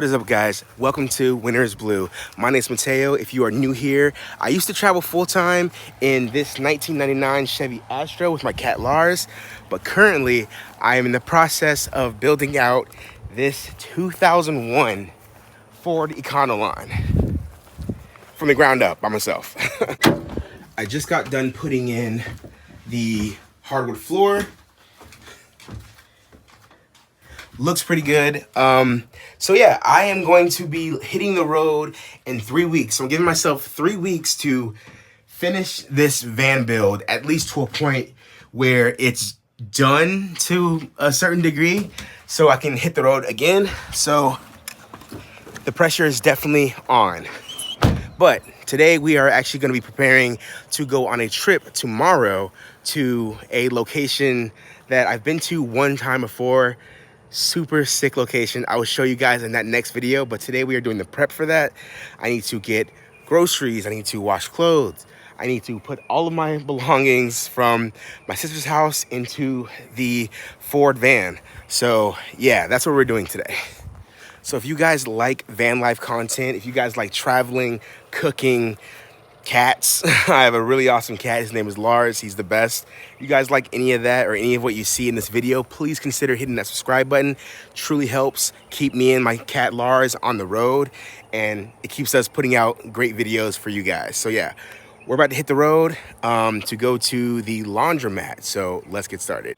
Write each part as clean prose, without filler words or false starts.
is up, guys? Welcome to Winter is Blue. My name is Mateo. If you are new here, I used to travel full-time in this 1999 Chevy Astro with my cat Lars, but currently I am in the process of building out this 2001 Ford Econoline from the ground up by myself. I just got done putting in the hardwood floor. Looks pretty good. So yeah, I am going to be hitting the road in 3 weeks. So I'm giving myself 3 weeks to finish this van build, at least to a point where it's done to a certain degree, so I can hit the road again. So the pressure is definitely on. But today we are actually going to be preparing to go on a trip tomorrow to a location that I've been to one time before. Super sick location. I will show you guys in that next video, but today we are doing the prep for that. I need to get groceries. I need to wash clothes. I need to put all of my belongings from my sister's house into the Ford van. So yeah, that's what we're doing today. So if you guys like van life content, if you guys like traveling, cooking, cats, I have a really awesome cat. His name is Lars. He's the best. If you guys like any of that or any of what you see in this video, please consider hitting that subscribe button. Truly helps keep me and my cat Lars on the road, and it keeps us putting out great videos for you guys. So yeah, we're about to hit the road to go to the laundromat. So let's get started.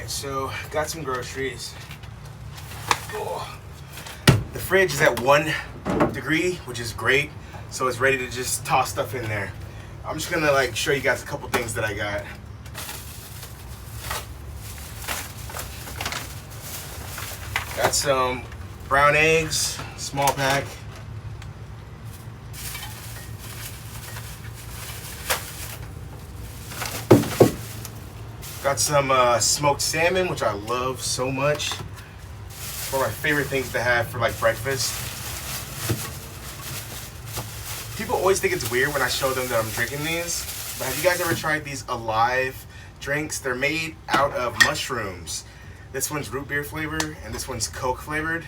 So got some groceries. Oh. The fridge is at 1 degree, which is great. So it's ready to just toss stuff in there. I'm just gonna like show you guys a couple things that I got. Got some brown eggs, small pack. Got some smoked salmon, which I love so much. One of my favorite things to have for like breakfast. People always think it's weird when I show them that I'm drinking these, but have you guys ever tried these Alive drinks? They're made out of mushrooms. This one's root beer flavored and this one's Coke flavored,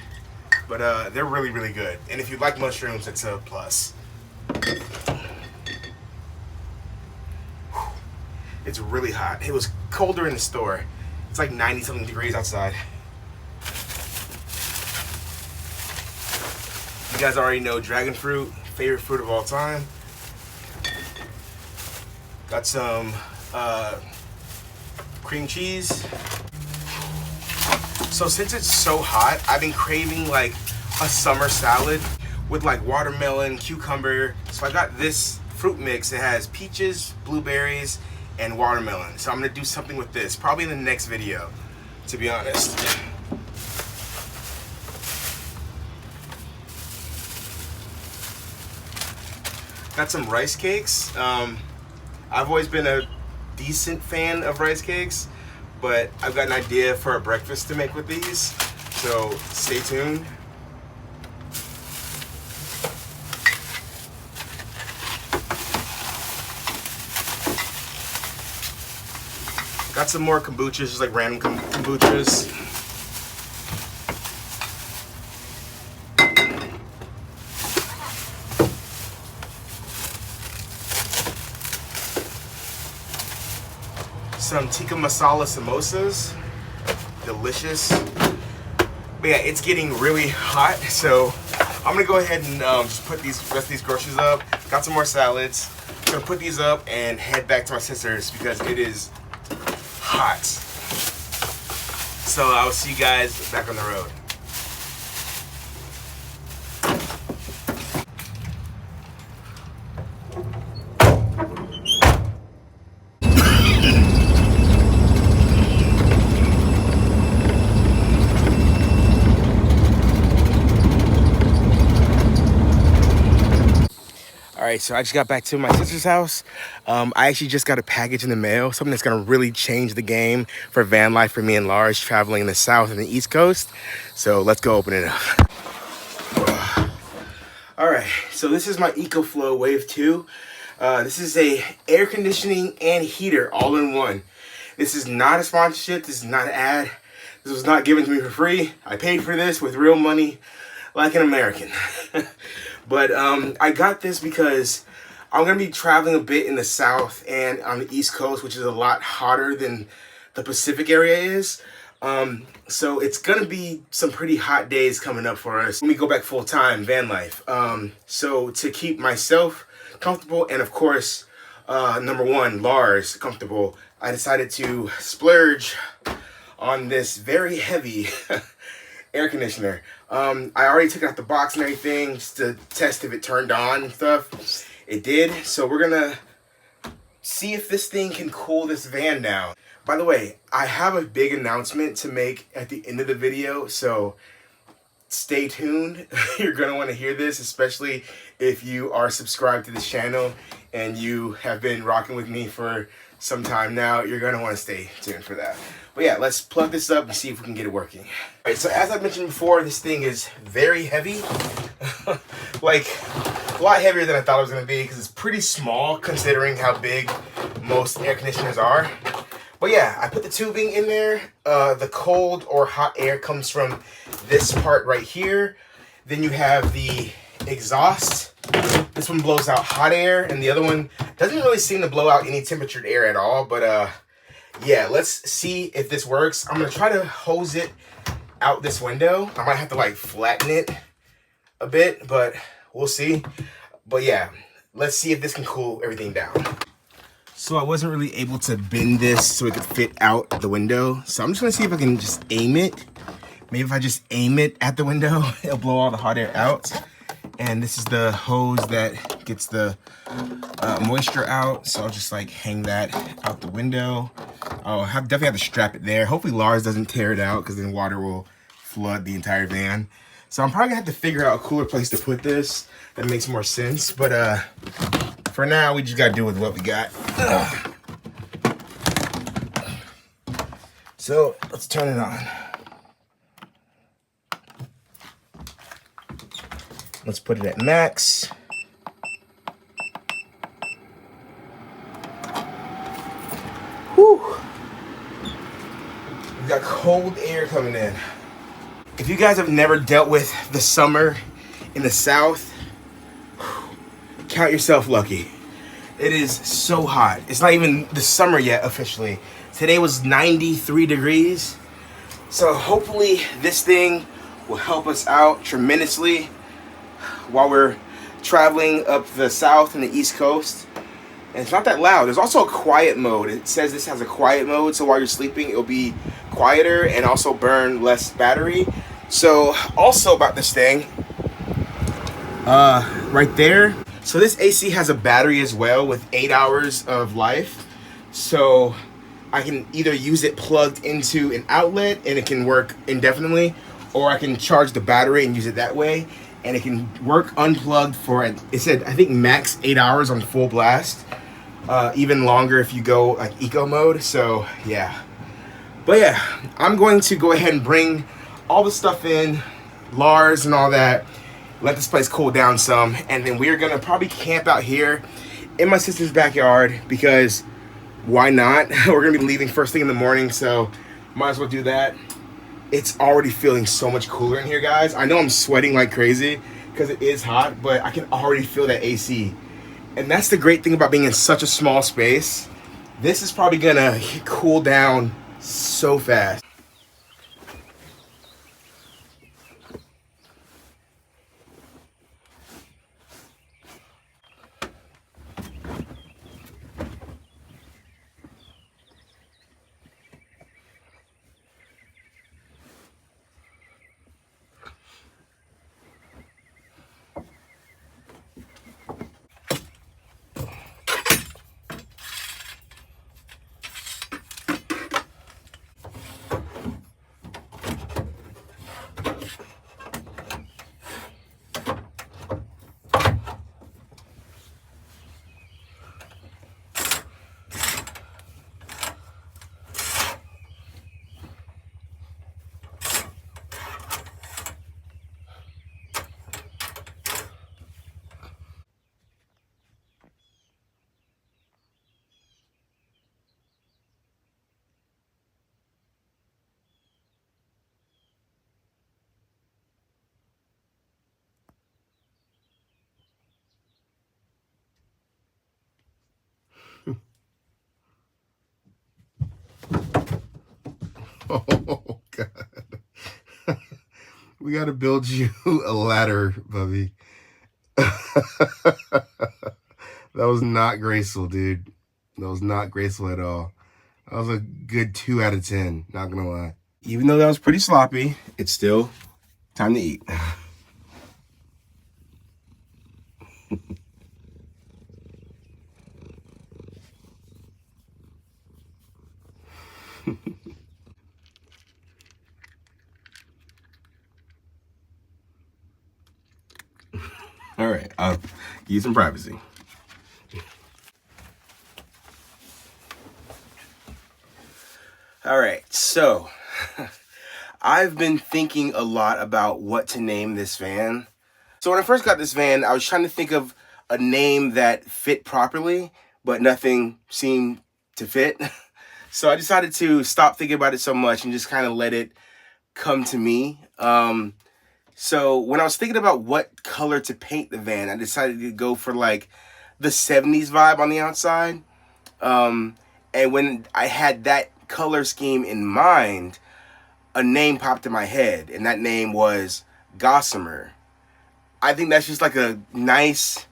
but they're really, really good. And if you like mushrooms, it's a plus. It's really hot. It was colder in the store. It's like 90 something degrees outside. You guys already know dragon fruit, favorite fruit of all time. Got some cream cheese. So since it's so hot, I've been craving like a summer salad with like watermelon, cucumber. So I got this fruit mix. It has peaches, blueberries, and watermelon. So I'm gonna do something with this, probably in the next video, to be honest. Got some rice cakes. I've always been a decent fan of rice cakes, but I've got an idea for a breakfast to make with these, so stay tuned. Got some more kombuchas, just like random kombuchas. Some tikka masala samosas, delicious. But yeah, it's getting really hot, so I'm gonna go ahead and just put the rest of these groceries up. Got some more salads. I'm gonna put these up and head back to my sister's because it is hot. So I'll see you guys back on the road. Alright, so I just got back to my sister's house. I actually just got a package in the mail, something that's gonna really change the game for van life for me and Lars traveling in the south and the east coast. So let's go open it up. Alright, so this is my EcoFlow Wave 2. This is a air conditioning and heater all in one. This is not a sponsorship, this is not an ad. This was not given to me for free. I paid for this with real money like an American. But I got this because I'm going to be traveling a bit in the south and on the east coast, which is a lot hotter than the Pacific area is. So it's going to be some pretty hot days coming up for us when we go back full time van life. So to keep myself comfortable and of course, number one, Lars comfortable, I decided to splurge on this very heavy air conditioner. I already took it out the box and everything just to test if it turned on and stuff. It did, so we're gonna see if this thing can cool this van down. By the way, I have a big announcement to make at the end of the video, so stay tuned. You're gonna want to hear this, especially if you are subscribed to this channel and you have been rocking with me for some time now. You're gonna want to stay tuned for that. But yeah, let's plug this up and see if we can get it working. All right, so as I mentioned before, this thing is very heavy. Like, a lot heavier than I thought it was gonna be because it's pretty small considering how big most air conditioners are. But yeah, I put the tubing in there. The cold or hot air comes from this part right here. Then you have the exhaust. This one blows out hot air, and the other one doesn't really seem to blow out any temperatured air at all. But yeah, let's see if this works. I'm gonna try to hose it out this window. I might have to like flatten it a bit, but we'll see. But yeah, let's see if this can cool everything down. So I wasn't really able to bend this so it could fit out the window. So I'm just gonna see if I can just aim it. Maybe if I just aim it at the window, it'll blow all the hot air out. And this is the hose that gets the moisture out. So I'll just like hang that out the window. I'll definitely have to strap it there. Hopefully Lars doesn't tear it out because then water will flood the entire van. So I'm probably gonna have to figure out a cooler place to put this that makes more sense. But for now, we just gotta do with what we got. So let's turn it on. Let's put it at max. Whew. We got cold air coming in. If you guys have never dealt with the summer in the South, count yourself lucky. It is so hot. It's not even the summer yet officially. Today was 93 degrees. So hopefully this thing will help us out tremendously while we're traveling up the South and the East Coast. And it's not that loud. There's also a quiet mode. It says this has a quiet mode, so while you're sleeping, it'll be quieter and also burn less battery. So also about this thing, right there. So this AC has a battery as well with 8 hours of life. So I can either use it plugged into an outlet and it can work indefinitely, or I can charge the battery and use it that way. And it can work unplugged for, it said, I think max 8 hours on full blast. Even longer if you go like eco mode. So yeah. But yeah, I'm going to go ahead and bring all the stuff in, Lars and all that. Let this place cool down some. And then we're going to probably camp out here in my sister's backyard because why not? We're going to be leaving first thing in the morning. So might as well do that. It's already feeling so much cooler in here, guys. I know I'm sweating like crazy because it is hot, but I can already feel that AC. And that's the great thing about being in such a small space. This is probably gonna cool down so fast. Oh God. We gotta build you a ladder, Bubby. That was not graceful, dude. That was not graceful at all. That was a good 2 out of 10, not gonna lie. Even though that was pretty sloppy, it's still time to eat. All right, I'll give you some privacy. All right, so I've been thinking a lot about what to name this van. So when I first got this van, I was trying to think of a name that fit properly, but nothing seemed to fit. So I decided to stop thinking about it so much and just kind of let it come to me. So when I was thinking about what color to paint the van, I decided to go for like the 70s vibe on the outside. And when I had that color scheme in mind, a name popped in my head, and that name was Gossamer. I think that's just like a nice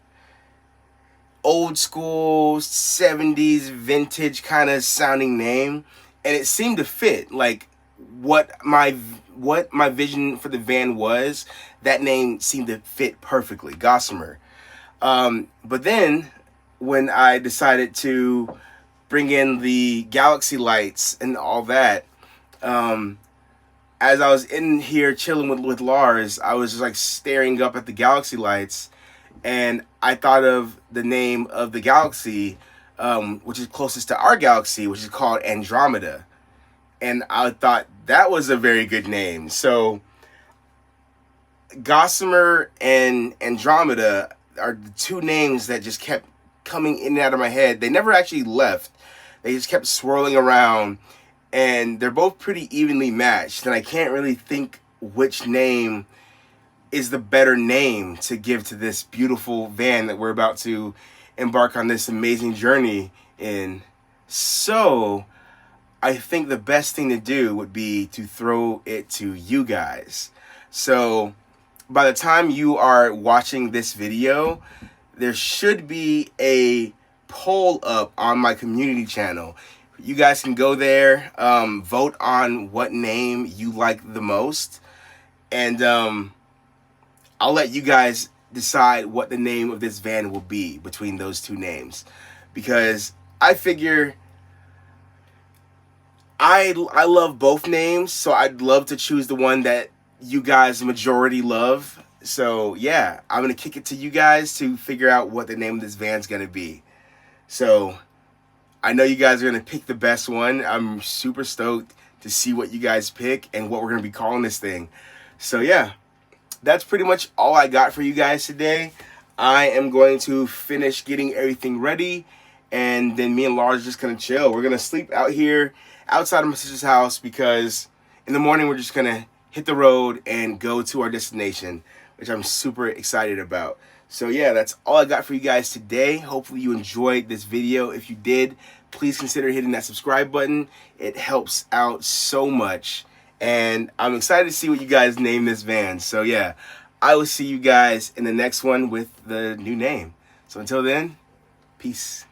old school 70s vintage kind of sounding name, and it seemed to fit like what my vision for the van was. That name seemed to fit perfectly, Gossamer. But then when I decided to bring in the galaxy lights and all that, as I was in here chilling with Lars, I was just like staring up at the galaxy lights, and I thought of the name of the galaxy, which is closest to our galaxy, which is called Andromeda. and I thought that was a very good name. So Gossamer and Andromeda are the two names that just kept coming in and out of my head. They never actually left. They just kept swirling around, and they're both pretty evenly matched, and I can't really think which name is the better name to give to this beautiful van that we're about to embark on this amazing journey in. So I think the best thing to do would be to throw it to you guys. So by the time you are watching this video, there should be a poll up on my community channel. You guys can go there, vote on what name you like the most, and I'll let you guys decide what the name of this van will be between those two names, because I figure I love both names, so I'd love to choose the one that you guys majority love. So yeah, I'm gonna kick it to you guys to figure out what the name of this van's gonna be. So I know you guys are gonna pick the best one. I'm super stoked to see what you guys pick and what we're gonna be calling this thing. So yeah, that's pretty much all I got for you guys today. I am going to finish getting everything ready, and then me and Laura are just gonna chill. We're gonna sleep out here outside of my sister's house, because in the morning we're just gonna hit the road and go to our destination, which I'm super excited about. So yeah, that's all I got for you guys today. Hopefully you enjoyed this video. If you did, please consider hitting that subscribe button. It helps out so much, and I'm excited to see what you guys name this van. So yeah, I will see you guys in the next one with the new name. So until then, peace.